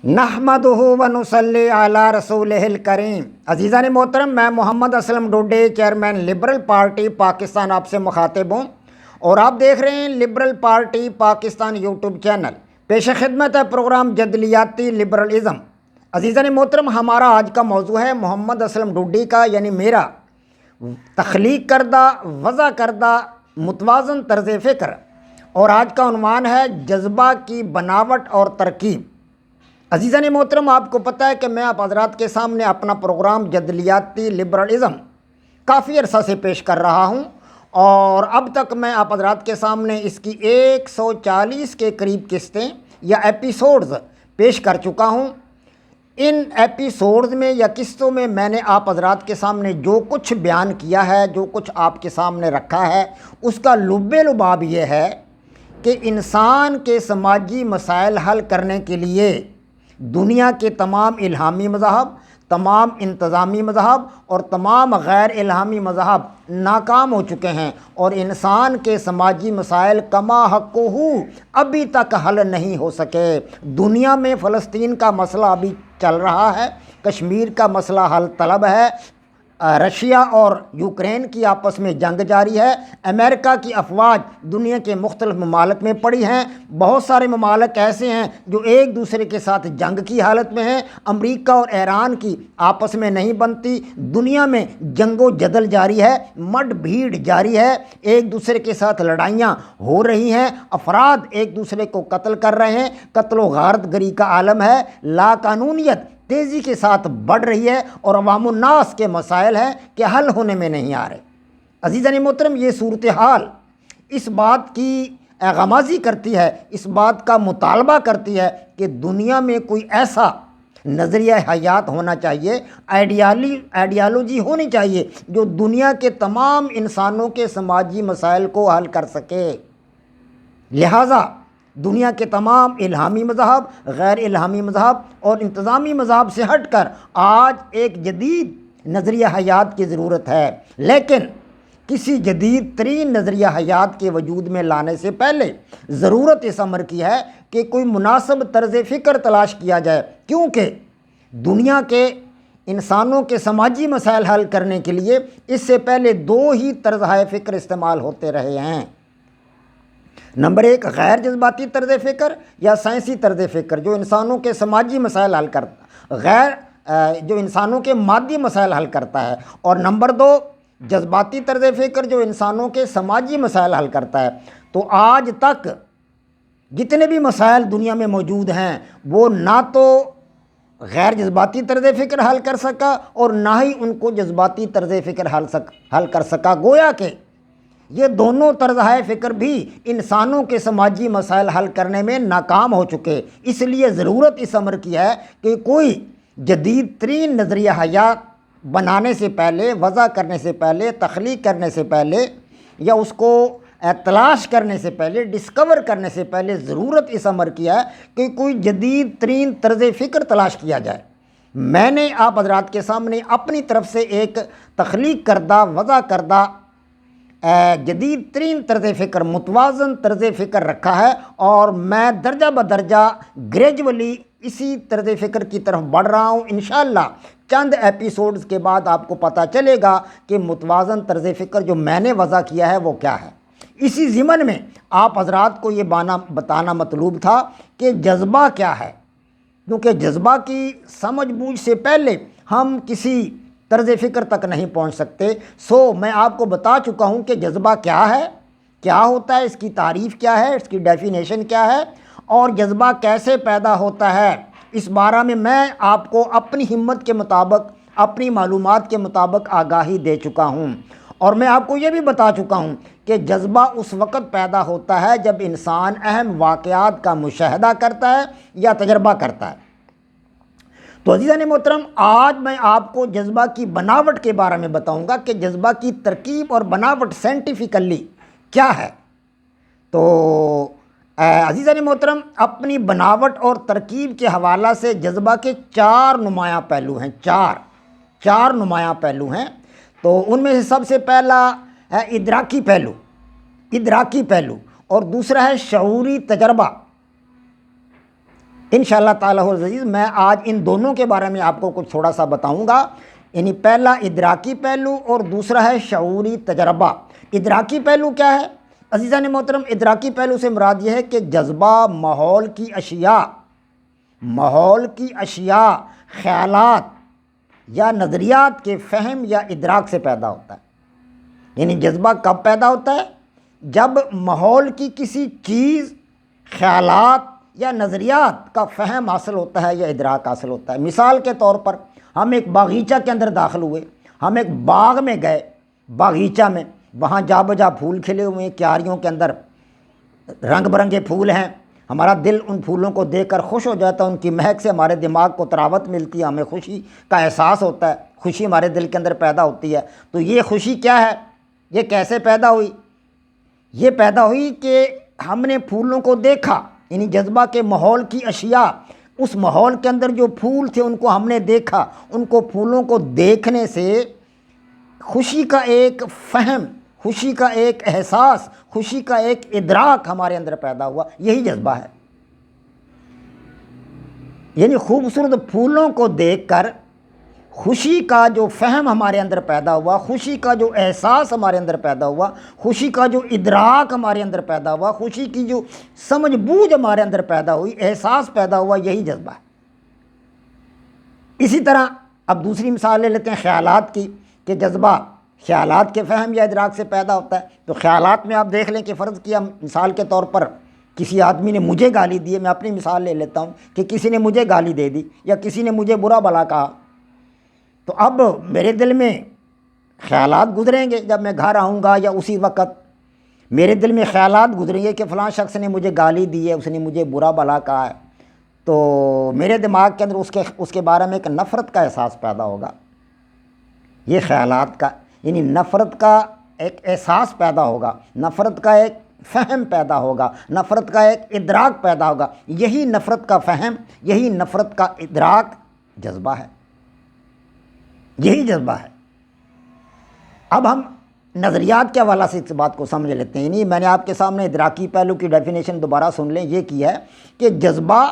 نحمدہ و نصلی علی رسولہ الکریم۔ عزیزان محترم، میں Muhammad Aslam Dode, chairman liberal party Pakistan آپ سے مخاطب ہوں، اور آپ دیکھ رہے ہیں liberal party Pakistan YouTube channel. پیش خدمت ہے پروگرام جدلیاتی لبرلزم۔ عزیزان محترم، ہمارا آج کا موضوع ہے محمد اسلم ڈوڈی کا، یعنی میرا تخلیق کردہ، وضع کردہ متوازن طرز فکر، اور آج کا عنوان ہے جذبہ کی بناوٹ اور ترکیب۔ عزیزان محترم، آپ کو پتہ ہے کہ میں آپ حضرات کے سامنے اپنا پروگرام جدلیاتی لبرلزم کافی عرصہ سے پیش کر رہا ہوں، اور اب تک میں آپ حضرات کے سامنے اس کی 140 کے قریب قسطیں یا ایپیسوڈز پیش کر چکا ہوں۔ ان ایپیسوڈز میں یا قسطوں میں میں نے آپ حضرات کے سامنے جو کچھ بیان کیا ہے، جو کچھ آپ کے سامنے رکھا ہے، اس کا لب لباب یہ ہے کہ انسان کے سماجی مسائل حل کرنے کے لیے دنیا کے تمام الہامی مذاہب، تمام انتظامی مذاہب اور تمام غیر الہامی مذاہب ناکام ہو چکے ہیں، اور انسان کے سماجی مسائل کما حقہ ابھی تک حل نہیں ہو سکے۔ دنیا میں فلسطین کا مسئلہ ابھی چل رہا ہے، کشمیر کا مسئلہ حل طلب ہے، رشیا اور یوکرین کی آپس میں جنگ جاری ہے، امریکہ کی افواج دنیا کے مختلف ممالک میں پڑی ہیں، بہت سارے ممالک ایسے ہیں جو ایک دوسرے کے ساتھ جنگ کی حالت میں ہیں، امریکہ اور ایران کی آپس میں نہیں بنتی، دنیا میں جنگ و جدل جاری ہے، مڈ بھیڑ جاری ہے، ایک دوسرے کے ساتھ لڑائیاں ہو رہی ہیں، افراد ایک دوسرے کو قتل کر رہے ہیں، قتل و غارت گری کا عالم ہے، لا قانونیت تیزی کے ساتھ بڑھ رہی ہے، اور عوام الناس کے مسائل ہیں کہ حل ہونے میں نہیں آ رہے۔ عزیزان محترم، یہ صورتحال اس بات کی غمازی کرتی ہے، اس بات کا مطالبہ کرتی ہے کہ دنیا میں کوئی ایسا نظریہ حیات ہونا چاہیے، آئیڈیالوجی ہونی چاہیے جو دنیا کے تمام انسانوں کے سماجی مسائل کو حل کر سکے۔ لہٰذا دنیا کے تمام الہامی مذاہب، غیر الہامی مذاہب اور انتظامی مذاہب سے ہٹ کر آج ایک جدید نظریہ حیات کی ضرورت ہے، لیکن کسی جدید ترین نظریہ حیات کے وجود میں لانے سے پہلے ضرورت اس امر کی ہے کہ کوئی مناسب طرز فکر تلاش کیا جائے، کیونکہ دنیا کے انسانوں کے سماجی مسائل حل کرنے کے لیے اس سے پہلے دو ہی طرزۂ فکر استعمال ہوتے رہے ہیں۔ نمبر ایک، غیر جذباتی طرز فکر یا سائنسی طرز فکر جو انسانوں کے سماجی مسائل حل کرتا، جو انسانوں کے مادی مسائل حل کرتا ہے، اور نمبر دو، جذباتی طرز فکر جو انسانوں کے سماجی مسائل حل کرتا ہے۔ تو آج تک جتنے بھی مسائل دنیا میں موجود ہیں وہ نہ تو غیر جذباتی طرز فکر حل کر سکا اور نہ ہی ان کو جذباتی طرز فکر حل کر سکا، گویا کہ یہ دونوں طرزۂ فکر بھی انسانوں کے سماجی مسائل حل کرنے میں ناکام ہو چکے۔ اس لیے ضرورت اس امر کی ہے کہ کوئی جدید ترین نظریہ حیات بنانے سے پہلے، وضع کرنے سے پہلے، تخلیق کرنے سے پہلے یا اس کو تلاش کرنے سے پہلے، ڈسکور کرنے سے پہلے ضرورت اس امر کی ہے کہ کوئی جدید ترین طرز فکر تلاش کیا جائے۔ میں نے آپ حضرات کے سامنے اپنی طرف سے ایک تخلیق کردہ، وضع کردہ جدید ترین طرز فکر، متوازن طرز فکر رکھا ہے، اور میں درجہ بدرجہ گریجولی اسی طرز فکر کی طرف بڑھ رہا ہوں۔ انشاءاللہ چند ایپیسوڈز کے بعد آپ کو پتہ چلے گا کہ متوازن طرز فکر جو میں نے وضع کیا ہے وہ کیا ہے۔ اسی ضمن میں آپ حضرات کو یہ بتانا مطلوب تھا کہ جذبہ کیا ہے، کیونکہ جذبہ کی سمجھ بوجھ سے پہلے ہم کسی طرز فکر تک نہیں پہنچ سکتے۔ میں آپ کو بتا چکا ہوں کہ جذبہ کیا ہے، کیا ہوتا ہے، اس کی تعریف کیا ہے، اس کی ڈیفینیشن کیا ہے، اور جذبہ کیسے پیدا ہوتا ہے۔ اس بارے میں آپ کو اپنی ہمت کے مطابق، اپنی معلومات کے مطابق آگاہی دے چکا ہوں، اور میں آپ کو یہ بھی بتا چکا ہوں کہ جذبہ اس وقت پیدا ہوتا ہے جب انسان اہم واقعات کا مشاہدہ کرتا ہے یا تجربہ کرتا ہے۔ تو عزیزان محترم، آج میں آپ کو جذبہ کی بناوٹ کے بارے میں بتاؤں گا کہ جذبہ کی ترکیب اور بناوٹ سائنٹیفیکلی کیا ہے۔ تو عزیزان محترم، اپنی بناوٹ اور ترکیب کے حوالہ سے جذبہ کے چار نمایاں پہلو ہیں، چار نمایاں پہلو ہیں۔ تو ان میں سے سب سے پہلا ہے ادراکی پہلو، اور دوسرا ہے شعوری تجربہ، انشاءاللہ تعالیٰ العزیز میں آج ان دونوں کے بارے میں آپ کو کچھ تھوڑا سا بتاؤں گا، یعنی پہلا ادراکی پہلو اور دوسرا ہے شعوری تجربہ۔ ادراکی پہلو کیا ہے عزیزان محترم؟ ادراکی پہلو سے مراد یہ ہے کہ جذبہ ماحول کی اشیاء، خیالات یا نظریات کے فہم یا ادراک سے پیدا ہوتا ہے۔ یعنی جذبہ کب پیدا ہوتا ہے؟ جب ماحول کی کسی چیز، خیالات یا نظریات کا فہم حاصل ہوتا ہے یا ادراک حاصل ہوتا ہے۔ مثال کے طور پر ہم ایک باغیچہ کے اندر داخل ہوئے، ہم ایک باغ میں گئے، باغیچہ میں، وہاں جا بجا پھول کھلے ہوئے ہیں، کیاریوں کے اندر رنگ برنگے پھول ہیں، ہمارا دل ان پھولوں کو دیکھ کر خوش ہو جاتا ہے، ان کی مہک سے ہمارے دماغ کو تراوت ملتی ہے، ہمیں خوشی کا احساس ہوتا ہے، خوشی ہمارے دل کے اندر پیدا ہوتی ہے۔ تو یہ خوشی کیا ہے؟ یہ کیسے پیدا ہوئی؟ یہ پیدا ہوئی کہ ہم نے پھولوں کو دیکھا، یعنی جذبہ کے ماحول کی اشیاء، اس ماحول کے اندر جو پھول تھے ان کو ہم نے دیکھا، ان کو پھولوں کو دیکھنے سے خوشی کا ایک فہم، خوشی کا ایک احساس، خوشی کا ایک ادراک ہمارے اندر پیدا ہوا، یہی جذبہ ہے۔ یعنی خوبصورت پھولوں کو دیکھ کر خوشی کا جو فہم ہمارے اندر پیدا ہوا، خوشی کا جو احساس ہمارے اندر پیدا ہوا، خوشی کا جو ادراک ہمارے اندر پیدا ہوا، خوشی کی جو سمجھ بوجھ ہمارے اندر پیدا ہوئی، احساس پیدا ہوا، یہی جذبہ ہے۔ اسی طرح اب دوسری مثال لے لیتے ہیں خیالات کی، کہ جذبہ خیالات کے فہم یا ادراک سے پیدا ہوتا ہے۔ تو خیالات میں آپ دیکھ لیں کہ فرض کیا مثال کے طور پر کسی آدمی نے مجھے گالی دی ہے، میں اپنی مثال لے لیتا ہوں کہ کسی نے مجھے گالی دے دی یا کسی نے مجھے برا بھلا کہا، تو اب میرے دل میں خیالات گزریں گے، جب میں گھر آؤں گا یا اسی وقت میرے دل میں خیالات گزریں گے کہ فلاں شخص نے مجھے گالی دی ہے، اس نے مجھے برا بھلا کہا ہے، تو میرے دماغ کے اندر اس کے بارے میں ایک نفرت کا احساس پیدا ہوگا۔ یہ خیالات کا، یعنی نفرت کا ایک احساس پیدا ہوگا، نفرت کا ایک فہم پیدا ہوگا، نفرت کا ایک ادراک پیدا ہوگا۔ یہی نفرت کا فہم، یہی نفرت کا ادراک جذبہ ہے، یہی جذبہ ہے۔ اب ہم نظریات کے حوالے سے اس بات کو سمجھ لیتے ہیں۔ یعنی میں نے آپ کے سامنے ادراکی پہلو کی ڈیفینیشن دوبارہ سن لیں، یہ کی ہے کہ جذبہ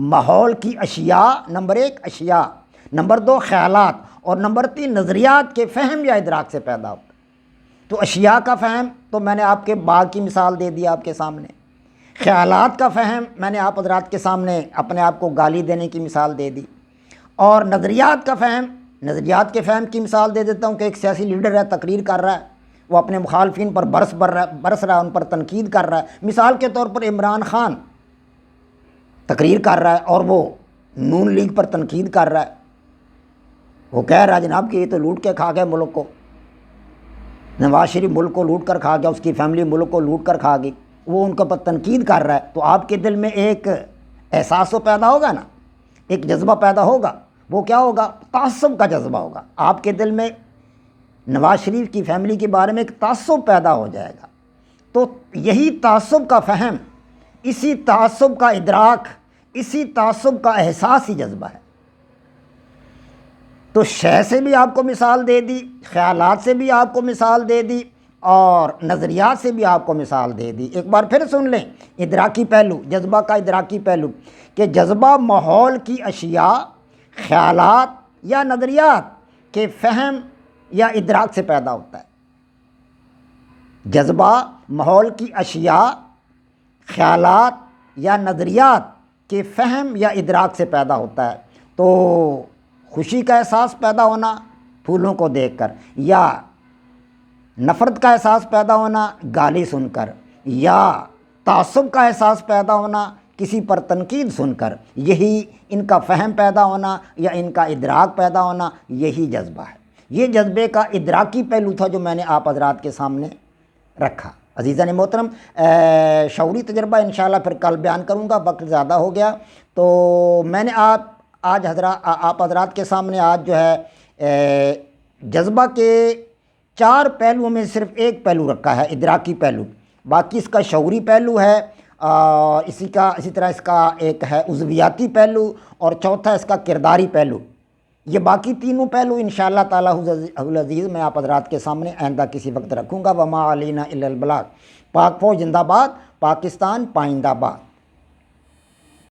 ماحول کی اشیاء، نمبر 1 اشیاء، نمبر 2 خیالات، اور نمبر 3 نظریات کے فہم یا ادراک سے پیدا ہوتا ہے۔ تو اشیاء کا فہم تو میں نے آپ کے باغ کی مثال دے دی آپ کے سامنے، خیالات کا فہم میں نے آپ حضرات کے سامنے اپنے آپ کو گالی دینے کی مثال دے دی، اور نظریات کا فہم، نظریات کے فہم کی مثال دے دیتا ہوں کہ ایک سیاسی لیڈر ہے، تقریر کر رہا ہے، وہ اپنے مخالفین پر برس رہا ہے، ان پر تنقید کر رہا ہے۔ مثال کے طور پر عمران خان تقریر کر رہا ہے اور وہ نون لیگ پر تنقید کر رہا ہے، وہ کہہ رہا ہے جناب کہ یہ تو لوٹ کے کھا گئے ملک کو، نواز شریف ملک کو لوٹ کر کھا گیا، اس کی فیملی ملک کو لوٹ کر کھا گئی، وہ ان کے پر تنقید کر رہا ہے، تو آپ کے دل میں ایک احساس تو پیدا ہوگا نا، ایک جذبہ پیدا ہوگا۔ وہ کیا ہوگا؟ تعصب کا جذبہ ہوگا۔ آپ کے دل میں نواز شریف کی فیملی کے بارے میں ایک تعصب پیدا ہو جائے گا۔ تو یہی تعصب کا فہم، اسی تعصب کا ادراک، اسی تعصب کا احساس ہی جذبہ ہے۔ تو شے سے بھی آپ کو مثال دے دی، خیالات سے بھی آپ کو مثال دے دی، اور نظریات سے بھی آپ کو مثال دے دی۔ ایک بار پھر سن لیں ادراکی پہلو، جذبہ کا ادراکی پہلو، کہ جذبہ ماحول کی اشیاء، خیالات یا نظریات کے فہم یا ادراک سے پیدا ہوتا ہے۔ جذبہ ماحول کی اشیاء، خیالات یا نظریات کے فہم یا ادراک سے پیدا ہوتا ہے۔ تو خوشی کا احساس پیدا ہونا پھولوں کو دیکھ کر، یا نفرت کا احساس پیدا ہونا گالی سن کر، یا تعصب کا احساس پیدا ہونا کسی پر تنقید سن کر، یہی ان کا فہم پیدا ہونا یا ان کا ادراک پیدا ہونا، یہی جذبہ ہے۔ یہ جذبے کا ادراکی پہلو تھا جو میں نے آپ حضرات کے سامنے رکھا۔ عزیزان محترم، شعوری تجربہ انشاءاللہ پھر کل بیان کروں گا، وقت زیادہ ہو گیا، تو میں نے آپ حضرات کے سامنے آج جو ہے جذبہ کے 4 پہلوؤں میں صرف ایک پہلو رکھا ہے، ادراکی پہلو، باقی اس کا شعوری پہلو ہے، اسی طرح اس کا ایک ہے عضویاتی پہلو، اور چوتھا اس کا کرداری پہلو۔ یہ باقی تینوں پہلو انشاءاللہ تعالیٰ العزیز میں آپ حضرات کے سامنے آئندہ کسی وقت رکھوں گا۔ وما علینا الا البلاغ۔ پاک فوج زندہ باد، پاکستان پائندہ باد۔